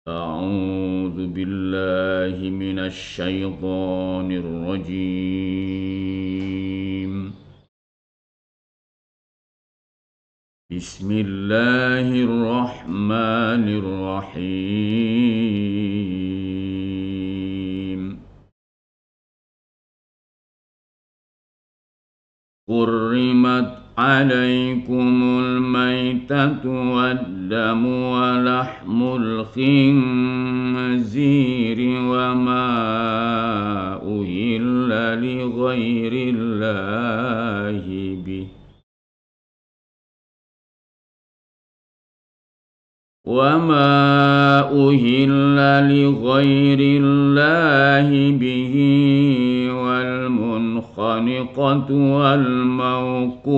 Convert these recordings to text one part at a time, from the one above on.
أعوذ بالله من الشيطان الرجيم. بسم الله الرحمن الرحيم. حرمت عليكم الميتة والدم ولحم الخنزير وما أهل لغير الله به والمنخنقة والموقوذة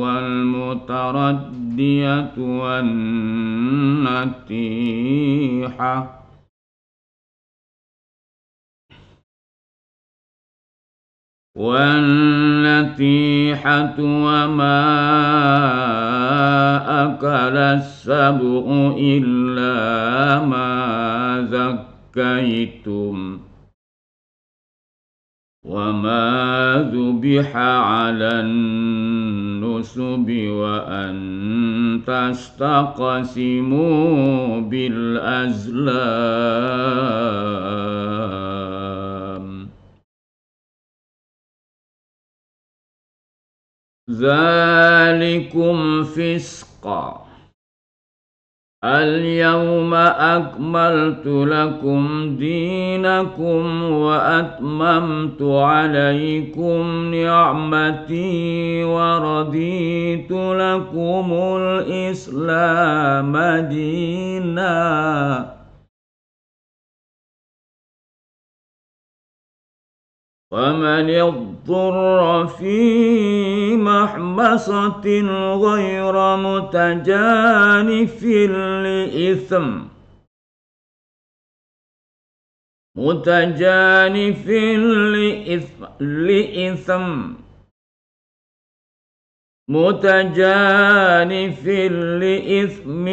والمتردية والنتيحة وما أكل السبع إلا ما ذكيتم وما ذبح على النصب وأن تستقسموا بالأزلام ذلكم فسق. اليوم أكملت لكم دينكم وأتممت عليكم نعمتي ورضيت لكم الإسلام دينا ومن اضطر في محمصة غير متجانف لإثم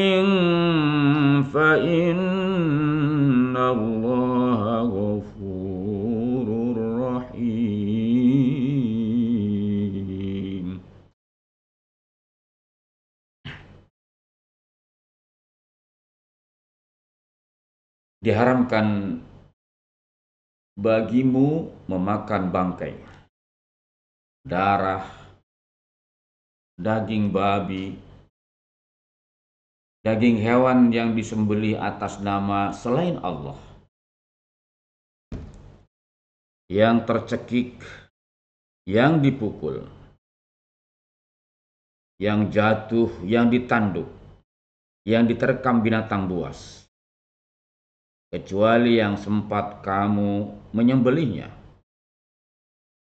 فإن الله غفور رحيم. Diharamkan bagimu memakan bangkai, darah, daging babi, daging hewan yang disembelih atas nama selain Allah, yang tercekik, yang dipukul, yang jatuh, yang ditanduk, yang diterkam binatang buas, kecuali yang sempat kamu menyembelihnya,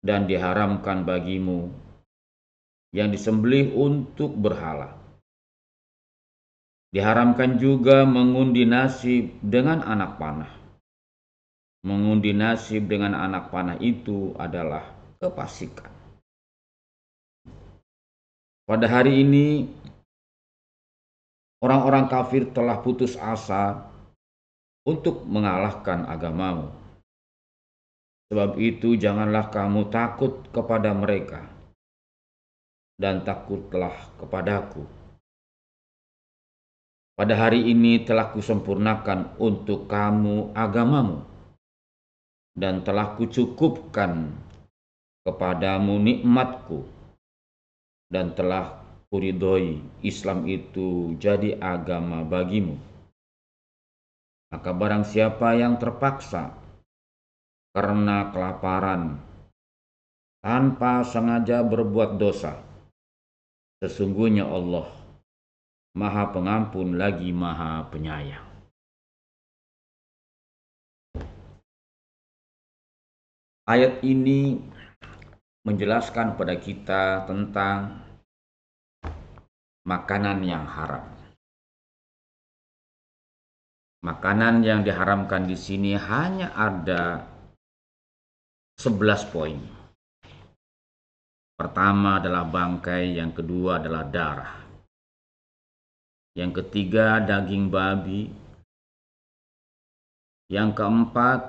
dan diharamkan bagimu yang disembelih untuk berhala. Diharamkan juga mengundi nasib dengan anak panah. Mengundi nasib dengan anak panah itu adalah kefasikan. Pada hari ini, orang-orang kafir telah putus asa untuk mengalahkan agamamu. Sebab itu janganlah kamu takut kepada mereka, dan takutlah kepadaku. Pada hari ini telah kusempurnakan untuk kamu agamamu, dan telah kucukupkan kepadamu nikmatku, dan telah kuridhoi Islam itu jadi agama bagimu. Maka barang siapa yang terpaksa karena kelaparan tanpa sengaja berbuat dosa, sesungguhnya Allah Maha Pengampun lagi Maha Penyayang. Ayat ini menjelaskan pada kita tentang makanan yang haram. Makanan yang diharamkan di sini hanya ada 11 poin. Pertama adalah bangkai, yang kedua adalah darah, yang ketiga daging babi, Yang keempat,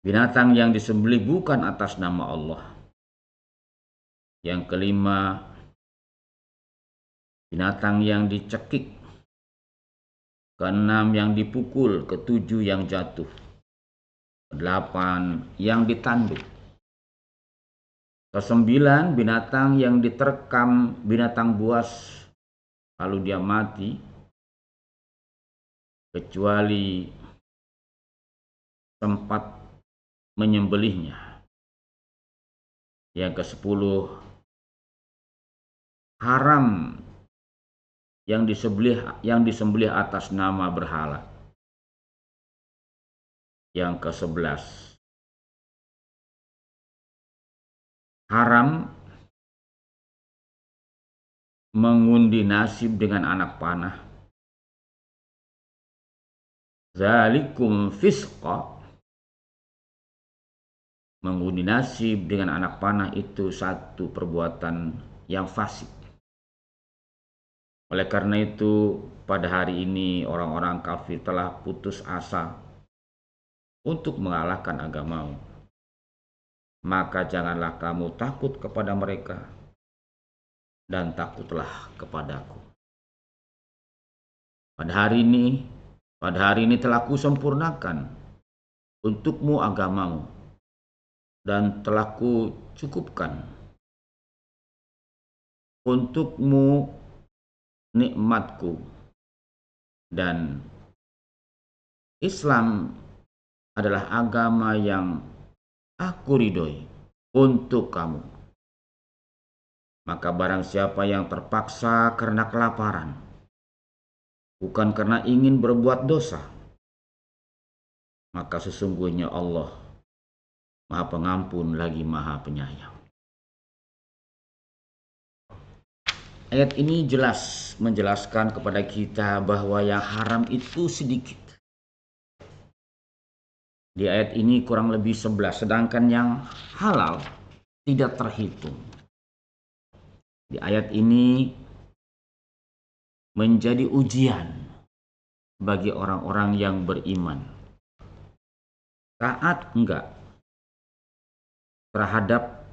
binatang yang disembelih bukan atas nama Allah. Yang kelima, binatang yang dicekik. Keenam, yang dipukul. Ketujuh, yang jatuh. Kedelapan, yang ditanduk. Kesembilan, binatang yang diterkam binatang buas lalu dia mati, kecuali sempat menyembelihnya. Yang kesepuluh, haram yang disembelih atas nama berhala. Yang kesebelas, haram mengundi nasib dengan anak panah. Zalikum fisqa, mengundi nasib dengan anak panah itu satu perbuatan yang fasik. Oleh karena itu, pada hari ini orang-orang kafir telah putus asa untuk mengalahkan agamamu. Maka janganlah kamu takut kepada mereka, dan takutlah kepadaku. Pada hari ini telah kusempurnakan untukmu agamamu, dan telah kucukupkan untukmu nikmatku, dan Islam adalah agama yang aku ridhoi untuk kamu. Maka barang siapa yang terpaksa karena kelaparan, bukan karena ingin berbuat dosa, maka sesungguhnya Allah Maha Pengampun lagi Maha Penyayang. Ayat ini jelas menjelaskan kepada kita bahwa yang haram itu sedikit. Di ayat ini kurang lebih 11, sedangkan yang halal tidak terhitung. Di ayat ini menjadi ujian bagi orang-orang yang beriman. Taat enggak terhadap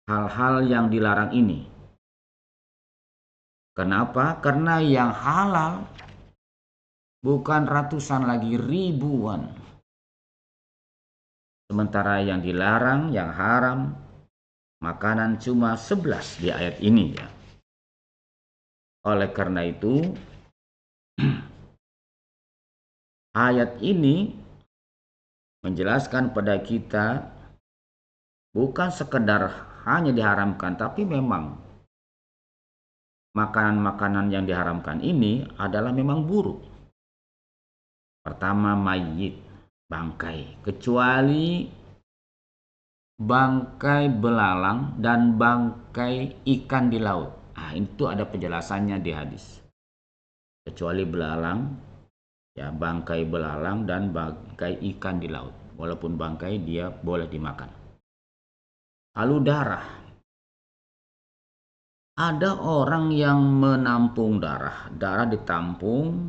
hal-hal yang dilarang ini. Kenapa? Karena yang halal bukan ratusan lagi, ribuan. Sementara yang dilarang, yang haram, makanan cuma 11 di ayat ini ya. Oleh karena itu, ayat ini menjelaskan pada kita bukan sekedar hanya diharamkan, tapi memang makanan-makanan yang diharamkan ini adalah memang buruk. Pertama, mayit, bangkai, kecuali bangkai belalang dan bangkai ikan di laut. Itu ada penjelasannya di hadis. Kecuali belalang, ya bangkai belalang dan bangkai ikan di laut. Walaupun bangkai dia boleh dimakan. Lalu darah. Ada orang yang menampung darah. Darah ditampung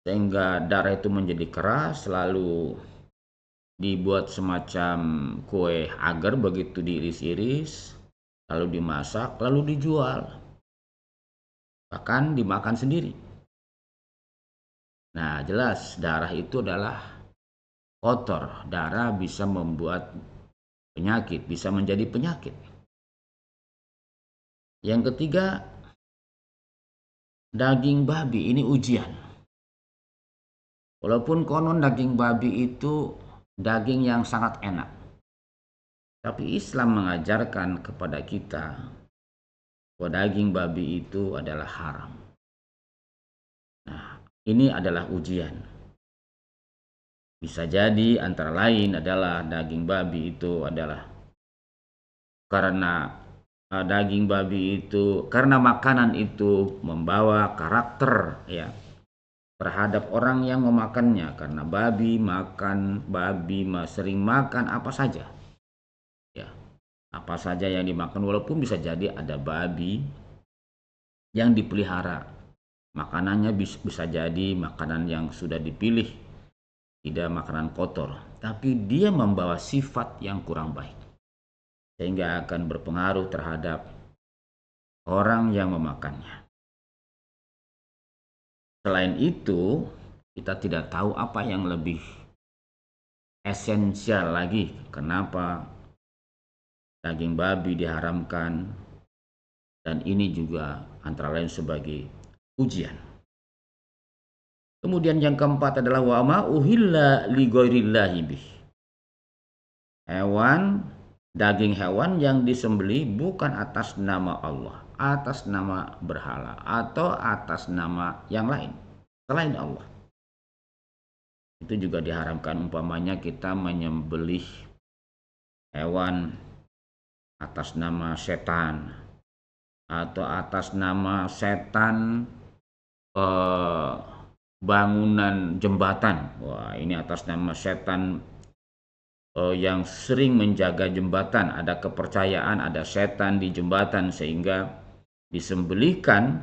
sehingga darah itu menjadi keras, lalu dibuat semacam kue agar, begitu diiris-iris, lalu dimasak, lalu dijual. Bahkan dimakan sendiri. Nah, jelas darah itu adalah kotor. Darah bisa membuat penyakit, bisa menjadi penyakit. Yang ketiga, daging babi. Ini ujian. Walaupun konon daging babi itu daging yang sangat enak, tapi Islam mengajarkan kepada kita bahwa daging babi itu adalah haram. Nah, ini adalah ujian. Bisa jadi antara lain adalah daging babi itu adalah karena daging babi itu, karena makanan itu membawa karakter ya terhadap orang yang memakannya. Karena babi sering makan apa saja ya, apa saja yang dimakan, walaupun bisa jadi ada babi yang dipelihara, makanannya bisa jadi makanan yang sudah dipilih tidak makanan kotor, tapi dia membawa sifat yang kurang baik, sehingga akan berpengaruh terhadap orang yang memakannya. Selain itu, kita tidak tahu apa yang lebih esensial lagi, kenapa daging babi diharamkan, dan ini juga antara lain sebagai ujian. Kemudian yang keempat adalah wa ma uhilla li ghairillahi bih. Daging hewan yang disembelih bukan atas nama Allah, atas nama berhala, atau atas nama yang lain selain Allah. Itu juga diharamkan, umpamanya kita menyembelih hewan atas nama setan, atau atas nama setan bangunan jembatan. Wah, ini atas nama setan yang sering menjaga jembatan, ada kepercayaan ada setan di jembatan, sehingga disembelihkan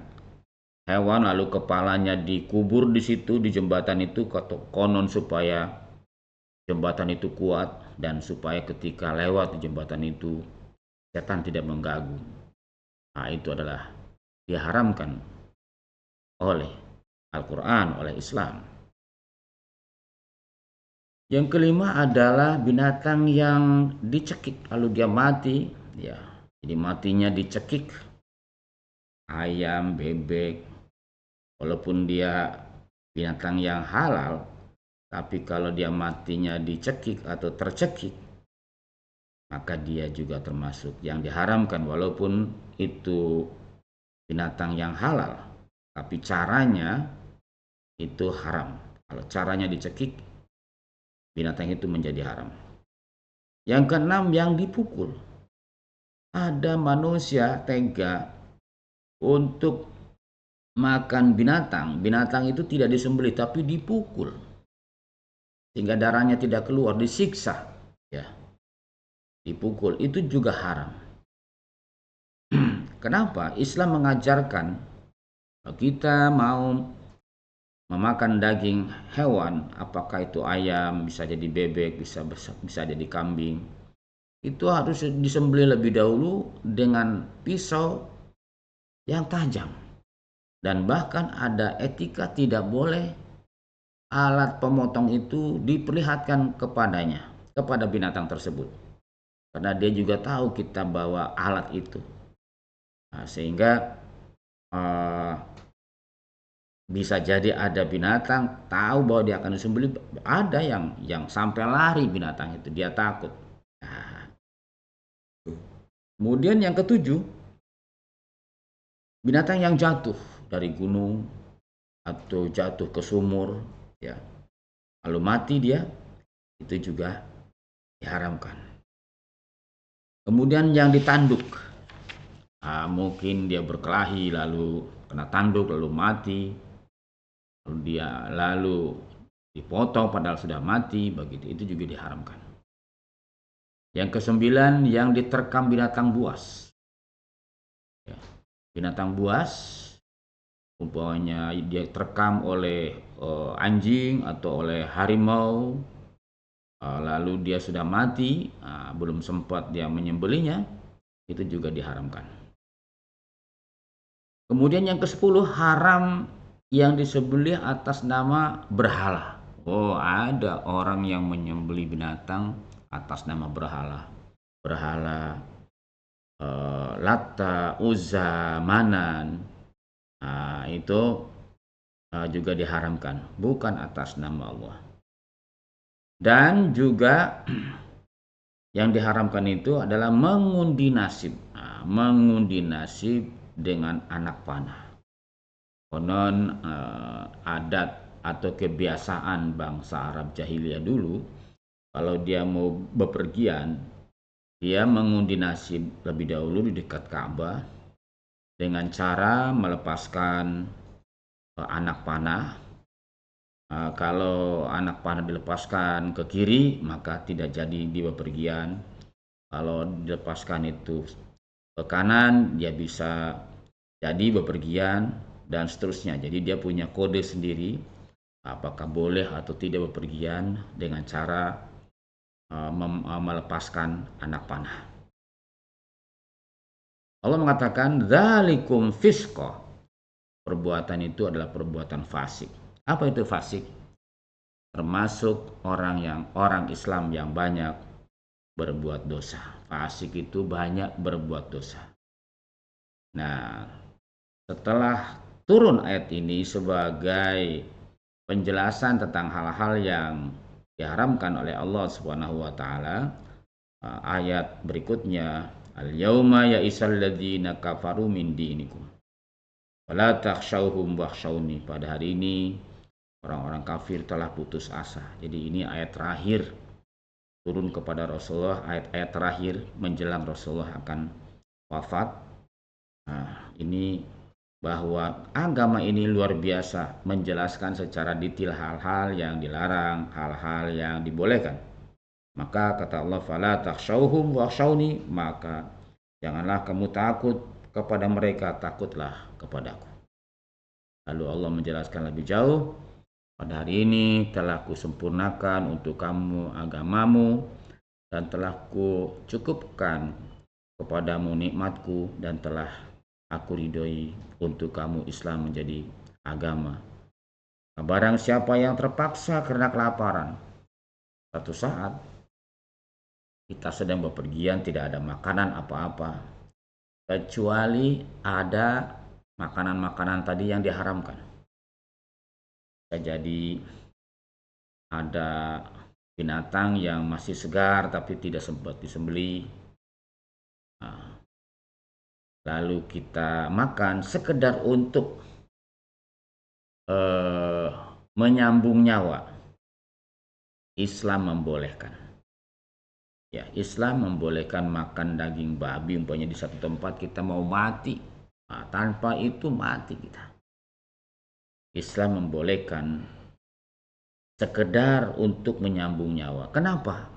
hewan lalu kepalanya dikubur di situ di jembatan itu, konon supaya jembatan itu kuat dan supaya ketika lewat di jembatan itu setan tidak mengganggu. Nah, itu adalah diharamkan oleh Al-Quran, oleh Islam. Yang kelima adalah binatang yang dicekik lalu dia mati, ya. Jadi matinya dicekik. Ayam, bebek, walaupun dia binatang yang halal, tapi kalau dia matinya dicekik atau tercekik, maka dia juga termasuk yang diharamkan walaupun itu binatang yang halal, tapi caranya itu haram. Kalau caranya dicekik, binatang itu menjadi haram. Yang keenam, yang dipukul. Ada manusia tega untuk makan binatang. Binatang itu tidak disembelih tapi dipukul sehingga darahnya tidak keluar, disiksa, ya. Dipukul itu juga haram. Kenapa? Islam mengajarkan kalau kita mau memakan daging hewan, apakah itu ayam, bisa jadi bebek, bisa jadi kambing, itu harus disembelih lebih dahulu dengan pisau yang tajam. Dan bahkan ada etika, tidak boleh alat pemotong itu diperlihatkan kepada binatang tersebut. Karena dia juga tahu kita bawa alat itu. Nah, sehingga bisa jadi ada binatang tahu bahwa dia akan disembelih, ada yang sampai lari binatang itu, dia takut. Nah, kemudian yang ketujuh, binatang yang jatuh dari gunung atau jatuh ke sumur, ya, lalu mati dia, itu juga diharamkan. Kemudian yang ditanduk, mungkin dia berkelahi lalu kena tanduk lalu mati, lalu dipotong padahal sudah mati, begitu, itu juga diharamkan. Yang kesembilan, yang diterkam binatang buas. Ya, binatang buas, umpamanya dia terekam oleh anjing atau oleh harimau, lalu dia sudah mati, belum sempat dia menyembelihnya, itu juga diharamkan. Kemudian yang ke-10, haram yang disembelih atas nama berhala. Oh, ada orang yang menyembelih binatang atas nama berhala. Berhala Latta, Uzza, Manan. Nah, itu juga diharamkan, bukan atas nama Allah. Dan juga yang diharamkan itu adalah mengundi nasib. Mengundi nasib dengan anak panah. Konon adat atau kebiasaan bangsa Arab jahiliyah dulu, kalau dia mau bepergian, dia mengundi nasib lebih dahulu di dekat Ka'bah dengan cara melepaskan anak panah. Kalau anak panah dilepaskan ke kiri, maka tidak jadi dia bepergian. Kalau dilepaskan itu ke kanan, dia bisa jadi bepergian, dan seterusnya. Jadi dia punya kode sendiri. apakah boleh atau tidak bepergian dengan cara melepaskan anak panah. Allah mengatakan dzalikum fisqa. Perbuatan itu adalah perbuatan fasik. Apa itu fasik? Termasuk orang Islam yang banyak berbuat dosa. Fasik itu banyak berbuat dosa. Nah, setelah turun ayat ini sebagai penjelasan tentang hal-hal yang diharamkan oleh Allah Subhanahu wa taala, ayat berikutnya, al-yauma ya'isal ladzina kafaru min dinikum wala takhshawhum wakhshawni. Pada hari ini orang-orang kafir telah putus asa. Jadi ini ayat terakhir turun kepada Rasulullah, ayat-ayat terakhir menjelang Rasulullah akan wafat. Nah, ini bahwa agama ini luar biasa, menjelaskan secara detail hal-hal yang dilarang, hal-hal yang dibolehkan. Maka kata Allah, fala takhshawhum wakhshawni, maka janganlah kamu takut kepada mereka, takutlah kepadaku. Lalu Allah menjelaskan lebih jauh, pada hari ini telah kusempurnakan untuk kamu agamamu dan telah kucukupkan kepadamu nikmatku dan telah aku ridhoi untuk kamu Islam menjadi agama. Nah, barang siapa yang terpaksa karena kelaparan, satu saat kita sedang bepergian, tidak ada makanan apa-apa, kecuali ada makanan-makanan tadi yang diharamkan. Jadi ada binatang yang masih segar tapi tidak sempat disembelih. Nah, lalu kita makan sekedar untuk menyambung nyawa. Islam membolehkan. Ya, Islam membolehkan makan daging babi, umpamanya di satu tempat kita mau mati. Nah, tanpa itu mati kita. Islam membolehkan sekedar untuk menyambung nyawa. Kenapa?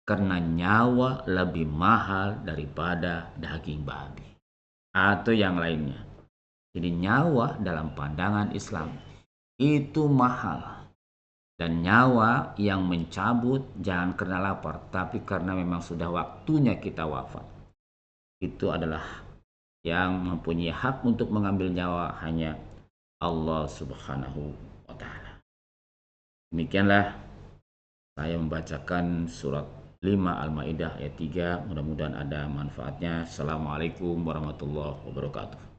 Karena nyawa lebih mahal daripada daging babi atau yang lainnya. Jadi nyawa dalam pandangan Islam itu mahal. Dan nyawa yang mencabut jangan karena lapar, tapi karena memang sudah waktunya kita wafat. Itu adalah yang mempunyai hak untuk mengambil nyawa hanya Allah Subhanahu wa taala. Demikianlah saya membacakan surat 5 Al-Maidah ayat 3. Mudah-mudahan ada manfaatnya. Assalamualaikum warahmatullahi wabarakatuh.